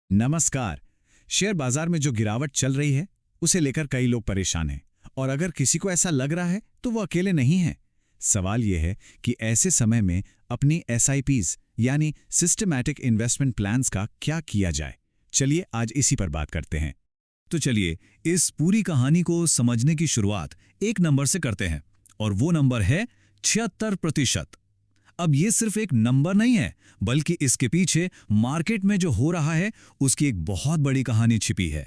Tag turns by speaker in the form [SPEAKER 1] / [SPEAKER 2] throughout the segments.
[SPEAKER 1] नमस्कार। शेयर बाजार में जो गिरावट चल रही है उसे लेकर कई लोग परेशान हैं और अगर किसी को ऐसा लग रहा है तो वो अकेले नहीं है। सवाल ये है कि ऐसे समय में अपनी एसआईपीज यानी सिस्टमैटिक इन्वेस्टमेंट प्लान्स का क्या किया जाए। चलिए आज इसी पर बात करते हैं।
[SPEAKER 2] तो चलिए इस पूरी कहानी को समझने की शुरुआत एक नंबर से करते हैं और वो नंबर है 76%। अब ये सिर्फ एक नंबर नहीं है, बल्कि इसके पीछे मार्केट में जो हो रहा है उसकी एक बहुत बड़ी कहानी छिपी है।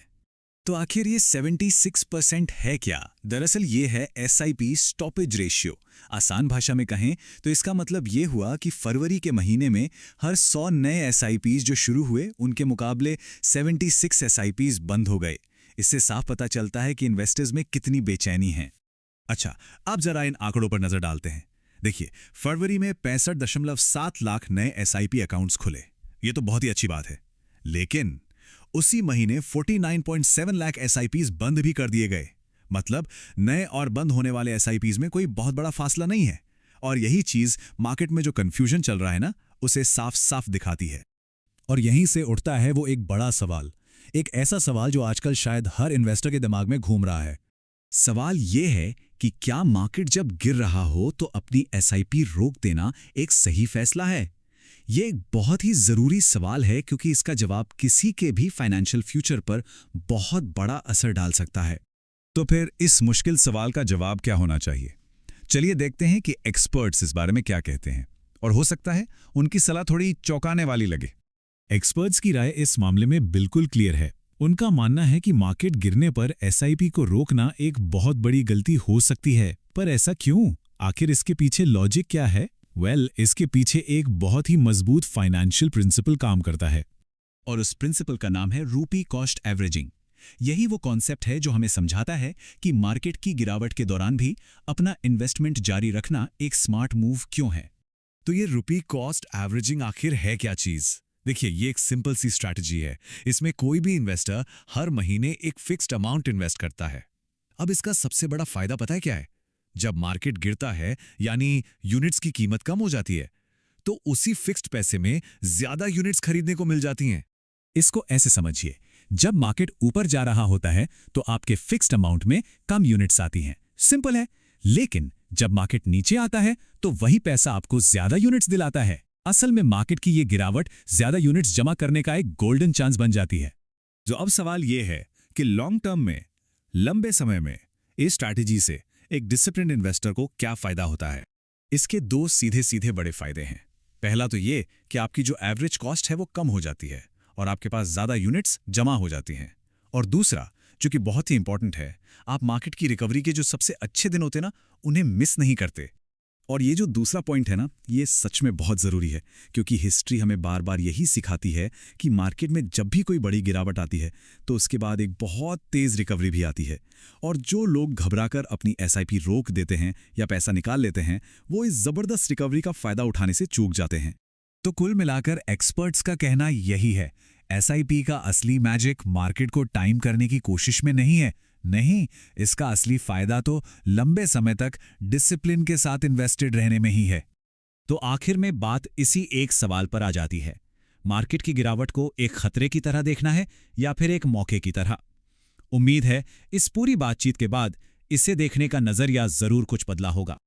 [SPEAKER 1] तो आखिर ये 76% है क्या? दरअसल ये है एसआईपी स्टॉपेज रेशियो। आसान भाषा में कहें तो इसका मतलब ये हुआ कि फरवरी के महीने में हर 100 नए एसआईपीज जो शुरू हुए उनके मुकाबले 76 एसआईपीज बंद हो गए। इससे साफ पता चलता है कि इन्वेस्टर्स में कितनी बेचैनी है।
[SPEAKER 2] अच्छा, अब जरा इन आंकड़ों पर नजर डालते हैं। देखिए, फरवरी में 65.7 लाख नए एसआईपी अकाउंट्स खुले। ये तो बहुत ही अच्छी बात है। लेकिन उसी महीने 49.7 लाख एसआईपीज बंद भी कर दिए गए। मतलब नए और बंद होने वाले एसआईपीज में कोई बहुत बड़ा फासला नहीं है। और यही चीज मार्केट में जो कंफ्यूजन चल रहा है ना, उसे साफ साफ दिखाती है।
[SPEAKER 3] और यहीं से उठता है वो एक बड़ा सवाल, एक ऐसा सवाल जो आजकल शायद हर इन्वेस्टर के दिमाग में घूम रहा है।
[SPEAKER 1] सवाल ये है कि क्या मार्केट जब गिर रहा हो तो अपनी एसआईपी रोक देना एक सही फैसला है? ये एक बहुत ही जरूरी सवाल है क्योंकि इसका जवाब किसी के भी फाइनेंशियल फ्यूचर पर बहुत बड़ा असर डाल सकता है।
[SPEAKER 2] तो फिर इस मुश्किल सवाल का जवाब क्या होना चाहिए? चलिए देखते हैं कि एक्सपर्ट्स इस बारे में क्या कहते हैं, और हो सकता है उनकी सलाह थोड़ी चौंकाने वाली लगे।
[SPEAKER 3] एक्सपर्ट्स की राय इस मामले में बिल्कुल क्लियर है। उनका मानना है कि मार्केट गिरने पर एसआईपी को रोकना एक बहुत बड़ी गलती हो सकती है। पर ऐसा क्यों? आखिर इसके पीछे लॉजिक क्या है? इसके पीछे एक बहुत ही मजबूत फाइनेंशियल प्रिंसिपल काम करता है,
[SPEAKER 1] और उस प्रिंसिपल का नाम है रूपी कॉस्ट एवरेजिंग। यही वो कॉन्सेप्ट है जो हमें समझाता है कि मार्केट की गिरावट के दौरान भी अपना इन्वेस्टमेंट जारी रखना एक स्मार्ट मूव क्यों है।
[SPEAKER 2] तो ये रूपी कॉस्ट एवरेजिंग आखिर है क्या चीज? देखिए, ये एक सिंपल सी स्ट्रैटेजी है। इसमें कोई भी इन्वेस्टर हर महीने एक फिक्स्ड अमाउंट इन्वेस्ट करता है। अब इसका सबसे बड़ा फायदा पता है क्या है? जब मार्केट गिरता है, यानी यूनिट्स की कीमत कम हो जाती है, तो उसी फिक्स्ड पैसे में ज्यादा यूनिट्स खरीदने को मिल जाती हैं।
[SPEAKER 3] इसको ऐसे समझिए, जब मार्केट ऊपर जा रहा होता है तो आपके फिक्स्ड अमाउंट में कम यूनिट्स आती हैं। सिंपल है। लेकिन जब मार्केट नीचे आता है तो वही पैसा आपको ज्यादा यूनिट्स दिलाता है। असल में मार्केट की ये गिरावट ज्यादा यूनिट्स जमा करने का एक गोल्डन चांस बन जाती है।
[SPEAKER 2] जो अब सवाल ये है कि लॉन्ग टर्म में, लंबे समय में इस स्ट्रैटेजी से एक डिसिप्लिन्ड इन्वेस्टर को क्या फायदा होता है?
[SPEAKER 1] इसके दो सीधे सीधे बड़े फायदे हैं। पहला तो ये कि आपकी जो एवरेज कॉस्ट है वो कम हो जाती है और आपके पास ज्यादा यूनिट्स जमा हो जाती हैं। और दूसरा, जो कि बहुत ही इंपॉर्टेंट है, आप मार्केट की रिकवरी के जो सबसे अच्छे दिन होते ना, उन्हें मिस नहीं करते। और ये जो दूसरा पॉइंट है ना, ये सच में बहुत ज़रूरी है क्योंकि हिस्ट्री हमें बार बार यही सिखाती है कि मार्केट में जब भी कोई बड़ी गिरावट आती है तो उसके बाद एक बहुत तेज़ रिकवरी भी आती है। और जो लोग घबराकर अपनी एसआईपी रोक देते हैं या पैसा निकाल लेते हैं, वो इस ज़बरदस्त रिकवरी का फ़ायदा उठाने से चूक जाते हैं।
[SPEAKER 3] तो कुल मिलाकर एक्सपर्ट्स का कहना यही है, एसआईपी का असली मैजिक मार्केट को टाइम करने की कोशिश में नहीं है। नहीं, इसका असली फायदा तो लंबे समय तक डिसिप्लिन के साथ इन्वेस्टेड रहने में ही है।
[SPEAKER 1] तो आखिर में बात इसी एक सवाल पर आ जाती है, मार्केट की गिरावट को एक खतरे की तरह देखना है या फिर एक मौके की तरह? उम्मीद है इस पूरी बातचीत के बाद इसे देखने का नजरिया जरूर कुछ बदला होगा।